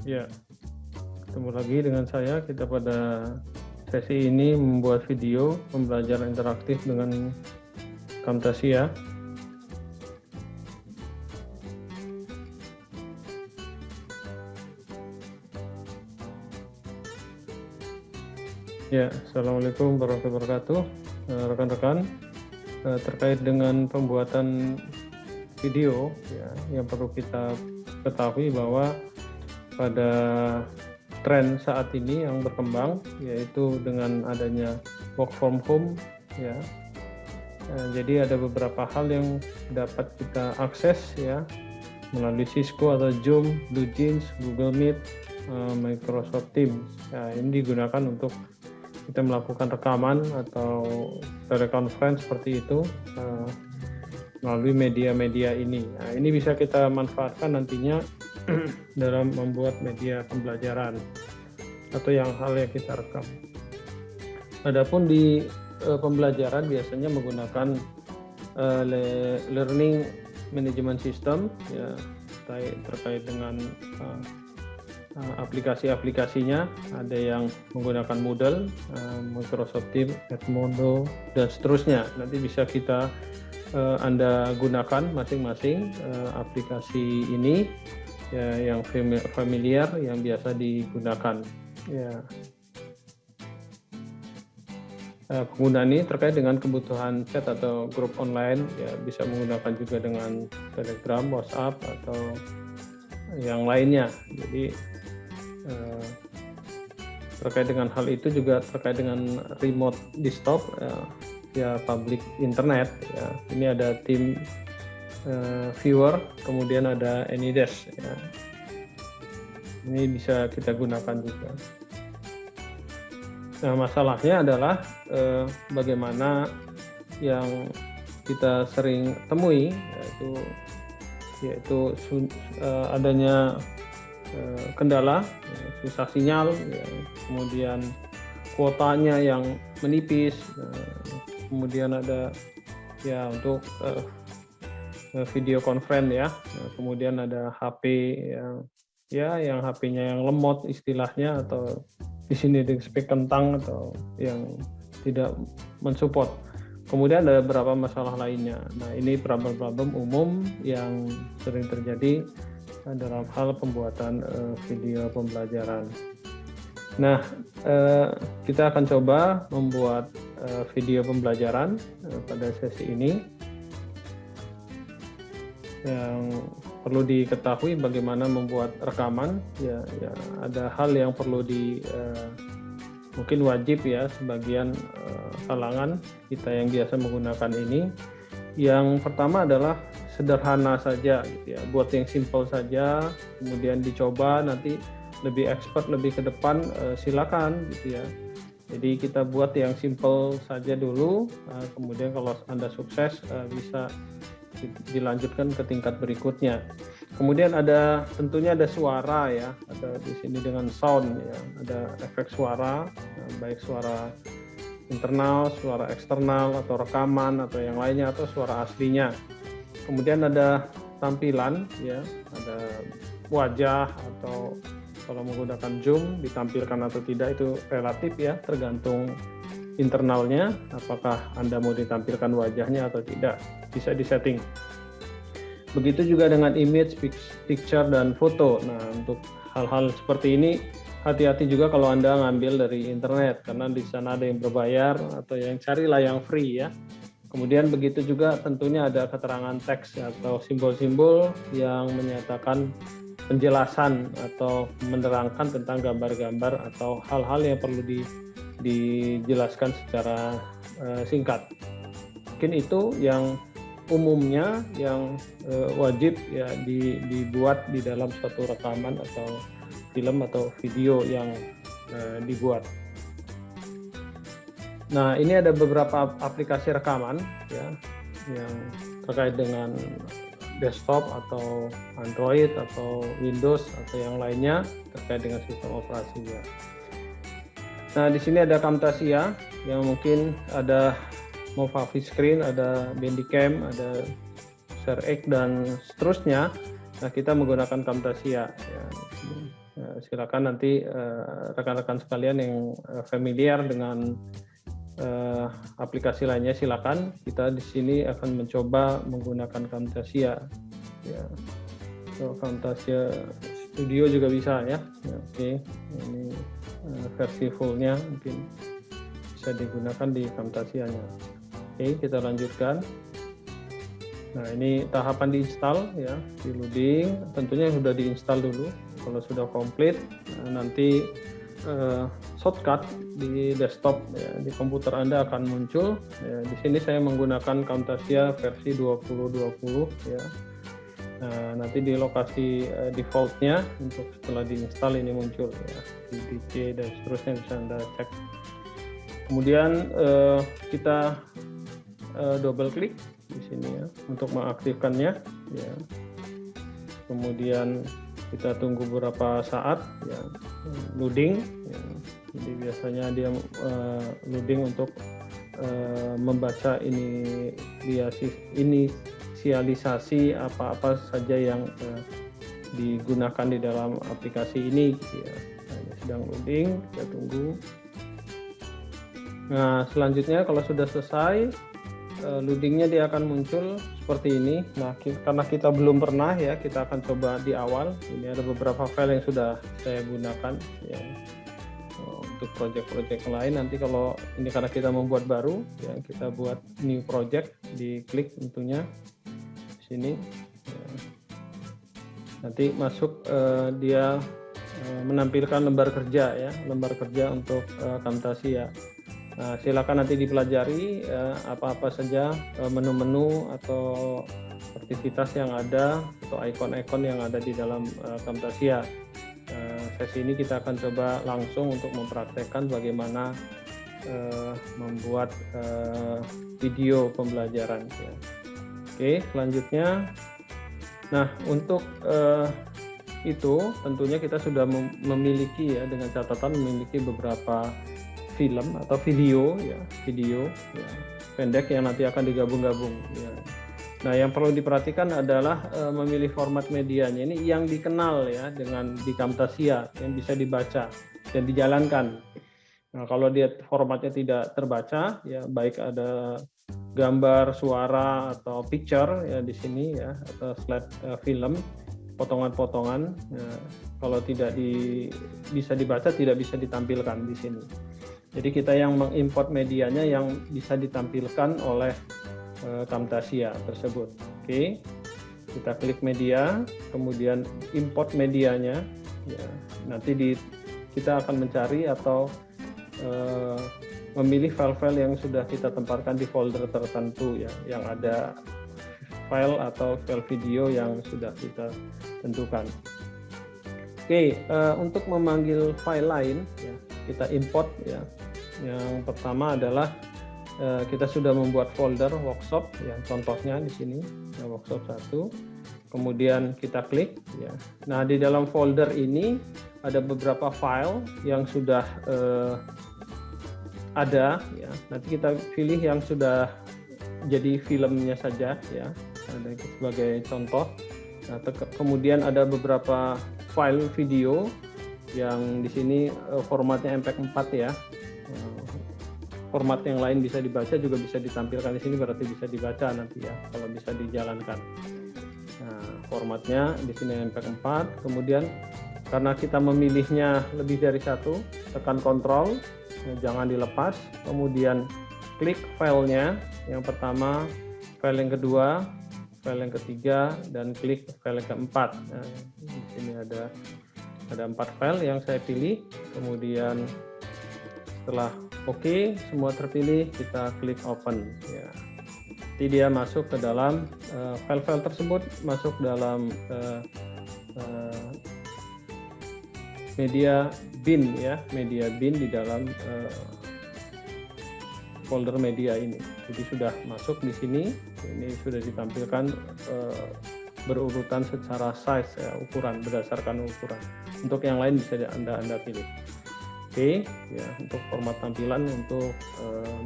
Ya, ketemu lagi dengan saya. Kita pada sesi ini membuat video pembelajaran interaktif dengan Camtasia. Ya, Assalamualaikum warahmatullahi wabarakatuh. Rekan-rekan, terkait dengan pembuatan video, ya, yang perlu kita ketahui bahwa pada tren saat ini yang berkembang, yaitu dengan adanya work from home, ya. Jadi ada beberapa hal yang dapat kita akses, ya, melalui Cisco atau Zoom, BlueJeans, Google Meet, Microsoft Teams. Ya, ini digunakan untuk kita melakukan rekaman atau teleconference seperti itu melalui media-media ini. Nah, ini bisa kita manfaatkan nantinya dalam membuat media pembelajaran atau hal yang kita rekam. Adapun di pembelajaran biasanya menggunakan learning management system, ya, terkait dengan aplikasi-aplikasinya. Ada yang menggunakan Moodle, Microsoft Teams, Edmodo, dan seterusnya. Nanti bisa Anda gunakan masing-masing aplikasi ini, ya, yang familiar, yang biasa digunakan. Ya. Penggunaan ini terkait dengan kebutuhan chat atau grup online, ya, bisa menggunakan juga dengan Telegram, WhatsApp, atau yang lainnya. Jadi terkait dengan hal itu juga terkait dengan remote desktop, ya, public internet, ya. Ini ada tim viewer, kemudian ada AnyDesk, ya. Ini bisa kita gunakan juga. Nah, masalahnya adalah bagaimana yang kita sering temui, yaitu adanya kendala, ya, susah sinyal, ya, kemudian kuotanya yang menipis, kemudian ada, ya, untuk video conference, ya, kemudian ada HP yang HP-nya yang lemot istilahnya, atau di sini di spek kentang, atau yang tidak mensupport. Kemudian ada beberapa masalah lainnya. Nah, ini problem-problem umum yang sering terjadi dalam hal pembuatan video pembelajaran. Nah, kita akan coba membuat video pembelajaran pada sesi ini. Yang perlu diketahui bagaimana membuat rekaman, ya, ada hal yang perlu mungkin wajib, ya, sebagian kalangan kita yang biasa menggunakan ini. Yang pertama adalah sederhana saja, gitu ya, buat yang simple saja, kemudian dicoba, nanti lebih expert, lebih ke depan, silakan, gitu ya. Jadi kita buat yang simple saja dulu, kemudian kalau Anda sukses bisa dilanjutkan ke tingkat berikutnya. Kemudian tentunya ada suara, ya, ada di sini dengan sound, ya, ada efek suara, baik suara internal, suara eksternal, atau rekaman, atau yang lainnya, atau suara aslinya. Kemudian ada tampilan, ya, ada wajah, atau kalau menggunakan Zoom ditampilkan atau tidak itu relatif, ya, tergantung internalnya, apakah Anda mau ditampilkan wajahnya atau tidak, bisa disetting. Begitu juga dengan image, picture, dan foto. Nah, untuk hal-hal seperti ini hati-hati juga kalau Anda ngambil dari internet, karena di sana ada yang berbayar, atau yang carilah yang free, ya. Kemudian begitu juga tentunya ada keterangan teks atau simbol-simbol yang menyatakan penjelasan atau menerangkan tentang gambar-gambar atau hal-hal yang perlu dijelaskan secara singkat. Mungkin itu yang umumnya yang wajib, ya, dibuat di dalam suatu rekaman atau film atau video yang dibuat. Nah, ini ada beberapa aplikasi rekaman, ya, yang terkait dengan desktop atau Android atau Windows atau yang lainnya terkait dengan sistem operasinya. Nah, di sini ada Camtasia yang mungkin ada Movavi Screen, ada Bandicam, ada ShareX, dan seterusnya. Nah, kita menggunakan Camtasia. Ya. Silakan nanti rekan-rekan sekalian yang familiar dengan aplikasi lainnya, silakan. Kita di sini akan mencoba menggunakan Camtasia. Ya. So, Camtasia Studio juga bisa ya. Oke, ini versi fullnya mungkin bisa digunakan di Camtasia-nya. Oke, kita lanjutkan. Nah, ini tahapan diinstal ya, di loading. Tentunya sudah diinstal dulu. Kalau sudah komplit, nanti shortcut di desktop ya, di komputer Anda akan muncul. Ya, di sini saya menggunakan Camtasia versi 2020 ya. Nah, nanti di lokasi defaultnya untuk setelah diinstal ini muncul ya, di DC dan seterusnya bisa Anda cek. Kemudian kita double klik di sini ya untuk mengaktifkannya ya. Kemudian kita tunggu beberapa saat ya, loading ya. Jadi biasanya dia loading untuk membaca inisialisasi apa-apa saja yang digunakan di dalam aplikasi ini gitu ya. Nah, ini sedang loading, kita tunggu. Nah, selanjutnya kalau sudah selesai loadingnya dia akan muncul seperti ini. Nah, karena kita belum pernah ya, kita akan coba di awal. Ini ada beberapa file yang sudah saya gunakan ya, untuk project-project lain. Nanti kalau ini karena kita membuat baru ya, kita buat new project, diklik tentunya di sini ya. Nanti masuk dia menampilkan lembar kerja ya, lembar kerja untuk Camtasia. Nah, silakan nanti dipelajari apa-apa saja menu-menu atau aktivitas yang ada atau ikon-ikon yang ada di dalam Camtasia. Sesi ini kita akan coba langsung untuk mempraktekkan bagaimana membuat video pembelajaran. Ya. Oke, selanjutnya, nah untuk itu tentunya kita sudah memiliki ya, dengan catatan memiliki beberapa film atau video ya, pendek yang nanti akan digabung-gabung ya. Nah, yang perlu diperhatikan adalah memilih format medianya ini yang dikenal ya dengan di Camtasia, yang bisa dibaca dan dijalankan. Nah, kalau dia formatnya tidak terbaca ya, baik ada gambar, suara atau picture ya di sini ya, atau slide film, potongan-potongan ya, kalau tidak bisa dibaca tidak bisa ditampilkan di sini. Jadi kita yang mengimport medianya yang bisa ditampilkan oleh Camtasia tersebut. Oke, kita klik media, kemudian import medianya. Ya, nanti kita akan mencari atau memilih file-file yang sudah kita tempatkan di folder tertentu ya, yang ada file atau file video yang sudah kita tentukan. Oke, untuk memanggil file lain ya, kita import ya. Yang pertama adalah kita sudah membuat folder workshop ya, contohnya di sini ya, workshop 1. Kemudian kita klik ya. Nah, di dalam folder ini ada beberapa file yang sudah ada ya. Nanti kita pilih yang sudah jadi filmnya saja ya, ada sebagai contoh. Nah, kemudian ada beberapa file video yang di sini formatnya MP4 ya. Format yang lain bisa dibaca juga bisa ditampilkan di sini, berarti bisa dibaca nanti ya kalau bisa dijalankan. Nah, formatnya di sini MP4. Kemudian karena kita memilihnya lebih dari satu, tekan Ctrl, jangan dilepas. Kemudian klik filenya. Yang pertama, file yang kedua, file yang ketiga, dan klik file yang keempat. Nah, di sini ada 4 file yang saya pilih. Kemudian setelah oke, semua terpilih, kita klik open ya. Jadi dia masuk ke dalam file-file tersebut, masuk dalam media bin ya, media bin di dalam folder media ini. Jadi sudah masuk di sini, ini sudah ditampilkan berurutan secara size ya, ukuran, berdasarkan ukuran. Untuk yang lain bisa Anda pilih. Oke, ya, untuk format tampilan untuk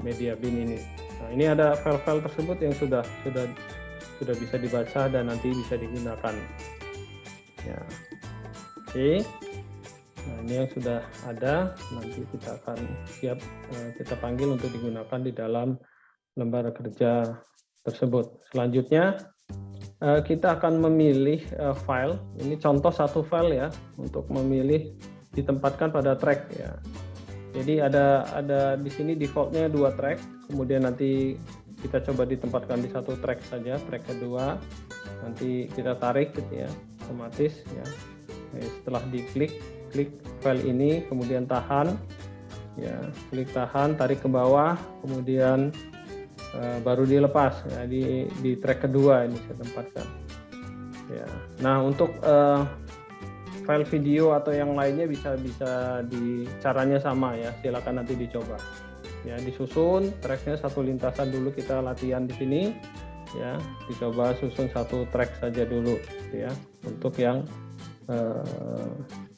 media bin ini. Nah, ini ada file-file tersebut yang sudah bisa dibaca dan nanti bisa digunakan. Ya, oke. Nah, ini yang sudah ada, nanti kita akan siap kita panggil untuk digunakan di dalam lembar kerja tersebut. Selanjutnya kita akan memilih file. Ini contoh satu file ya, untuk memilih ditempatkan pada track ya. Jadi ada di sini defaultnya 2 track, kemudian nanti kita coba ditempatkan di satu track saja, track kedua nanti kita tarik gitu ya, otomatis ya. Setelah diklik, klik file ini, kemudian tahan ya, klik tahan, tarik ke bawah, kemudian baru dilepas ya, di track kedua ini saya tempatkan ya. Nah, untuk file video atau yang lainnya bisa di caranya sama ya, silakan nanti dicoba ya, disusun tracknya satu lintasan dulu, kita latihan di sini ya, dicoba susun satu track saja dulu gitu ya, untuk yang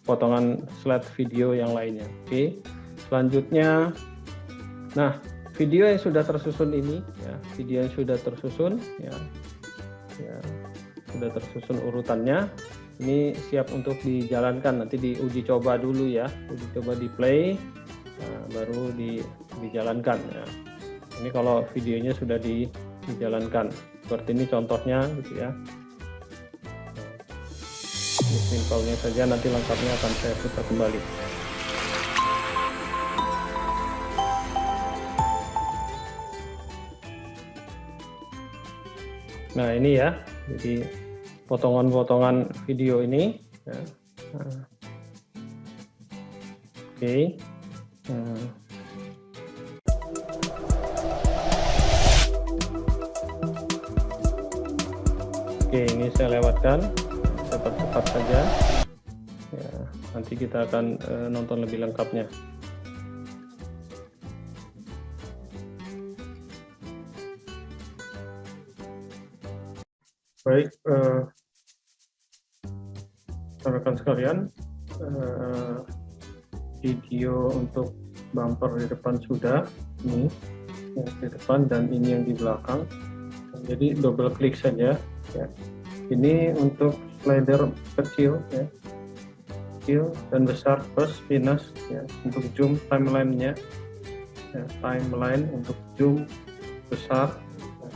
potongan slide video yang lainnya. Oke, selanjutnya, nah video yang sudah tersusun ini ya, video yang sudah tersusun ya, sudah tersusun urutannya, ini siap untuk dijalankan, nanti diuji coba dulu ya, uji coba di play, baru dijalankan ya. Ini kalau videonya sudah dijalankan seperti ini contohnya gitu ya. Ini simpelnya saja, nanti lengkapnya akan saya putar kembali. Nah, ini ya, jadi potongan-potongan video ini ya. Oke. Oke, ini saya lewatkan, saya percepat saja ya, nanti kita akan nonton lebih lengkapnya. Baik, rekan sekalian, video untuk bumper di depan sudah, ini yang di depan dan ini yang di belakang. Jadi double klik saja ya. Ini untuk slider kecil ya, kecil dan besar plus minus ya, untuk zoom timelinenya ya, timeline untuk zoom besar ya.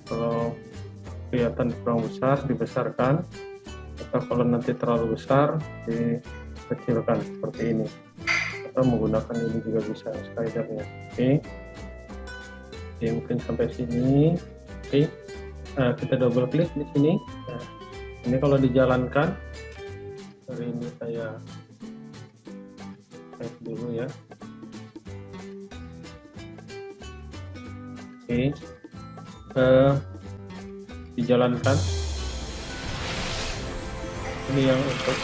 Kalau kelihatan kurang besar dibesarkan, atau kalau nanti terlalu besar dikecilkan seperti ini, atau menggunakan ini juga bisa slidernya. Oke, mungkin sampai sini. Oke, kita double klik di sini. Nah, ini kalau dijalankan, hari ini saya save dulu ya. Oke, dijalankan. Ini yang untuk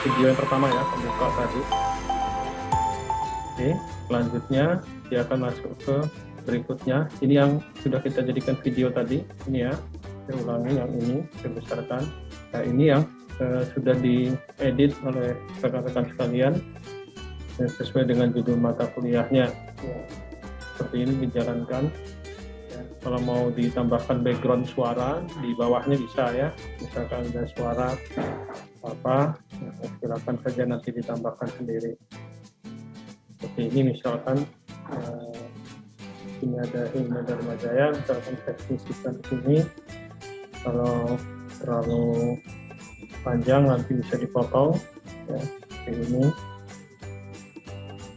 video yang pertama ya, pembuka tadi. Oke, selanjutnya dia akan masuk ke berikutnya. Ini yang sudah kita jadikan video tadi, ini ya, saya ulangi, yang ini saya besarkan. Nah, ini yang sudah diedit oleh rekan-rekan sekalian sesuai dengan judul mata kuliahnya ya, seperti ini dijalankan ya. Kalau mau ditambahkan background suara di bawahnya bisa ya, misalkan ada suara apa ya, silakan saja nanti ditambahkan sendiri seperti ini. Misalkan ini ada Ilmu Dharma Jaya, misalkan saya fungsikan di sini. Kalau terlalu panjang nanti bisa dipotong ya, seperti ini,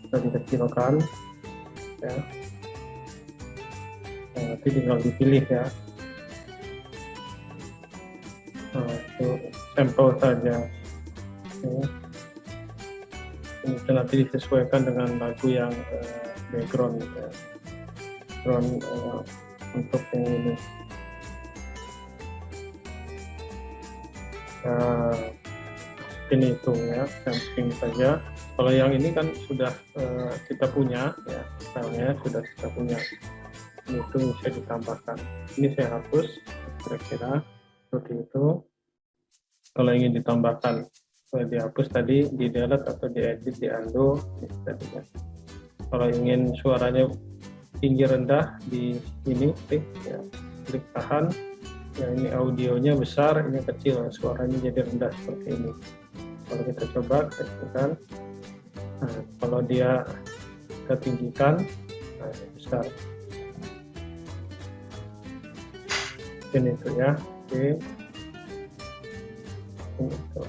bisa dikecilkan ya. Nah, nanti tinggal dipilih ya. Nah, itu sampel saja ya. Ini nanti disesuaikan dengan lagu yang background ya. Untuk yang ini. Nah, ini itu ya, sampling saja. Kalau yang ini kan sudah kita punya ya, filenya sudah kita punya. Ini itu bisa ditambahkan. Ini saya hapus, kira-kira seperti itu. Kalau ingin ditambahkan, dihapus tadi, di delete atau diedit, di undo, tadi ya. Kalau ingin suaranya tinggi rendah, di ini klik ya, klik tahan, Ya, ini audionya besar, ini kecil, suaranya jadi rendah seperti ini. Kalau kita coba kecilkan, nah, kalau dia kita tinggikan, nah ini besar. Mungkin itu ya. Oke. Ini itu.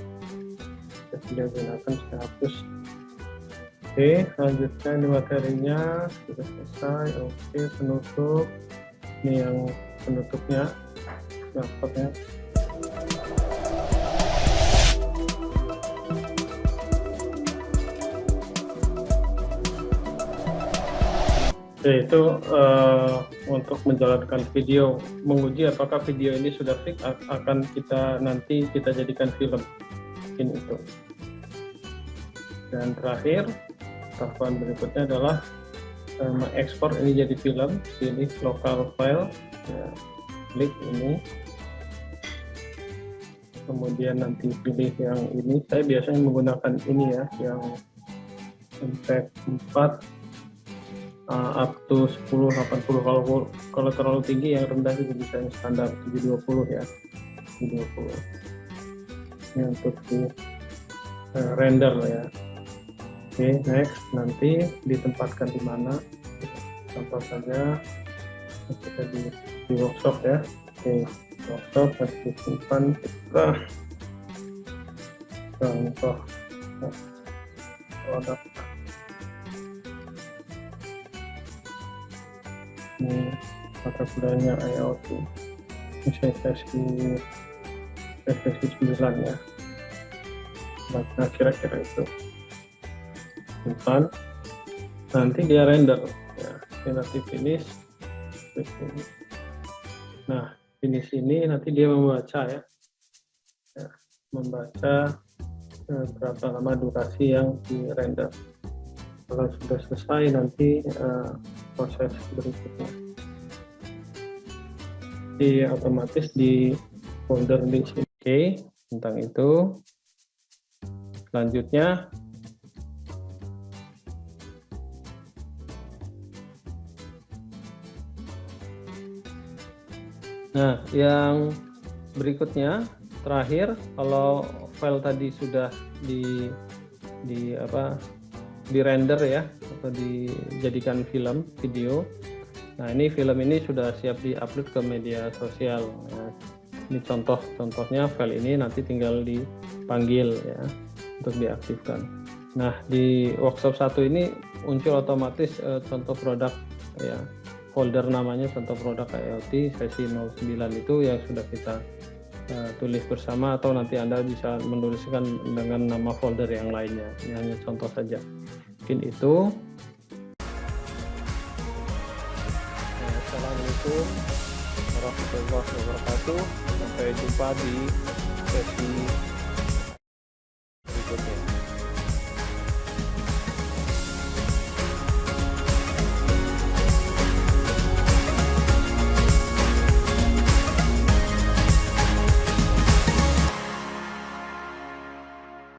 Kita tidak gunakan, saya hapus. Oke, lanjutkan di materinya sudah selesai. Oke, penutup. Ini yang penutupnya. Dapatnya. Oke, itu untuk menjalankan video, menguji apakah video ini sudah fix, akan nanti kita jadikan film. Ini itu. Dan terakhir, tahapan berikutnya adalah mengekspor ini jadi film. Pilih local file, ya, klik ini. Kemudian nanti pilih yang ini. Saya biasanya menggunakan ini ya, yang MP4 up to 1080. Kalau terlalu tinggi, yang rendah juga bisa yang standar 720 ya. 720. Ini untuk di render ya. Oke, next. Nanti ditempatkan di mana? Contoh saja kita di workshop ya. Oke, workshop harus disimpan kita contoh produk. Ini mata kuliahnya IoT. Ini sesi 9 ya. Nah, kira-kira itu. Simpan. Nanti dia render ya. Nanti finish. Nah, finish ini nanti dia membaca ya, membaca berapa lama durasi yang di render. Kalau sudah selesai nanti proses berikutnya otomatis di folder di sini. Oke, tentang itu selanjutnya nah, yang berikutnya terakhir, kalau file tadi sudah di render ya, atau dijadikan film video. Nah, ini film ini sudah siap di-upload ke media sosial. Nah, ini contohnya file ini nanti tinggal dipanggil ya untuk diaktifkan. Nah, di workshop 1 ini muncul otomatis contoh produk ya. Folder namanya contoh produk IoT sesi 09 itu yang sudah kita tulis bersama, atau nanti Anda bisa menuliskan dengan nama folder yang lainnya. Ini hanya contoh saja. Mungkin itu. Assalamualaikum warahmatullahi wabarakatuh. Sampai jumpa di sesi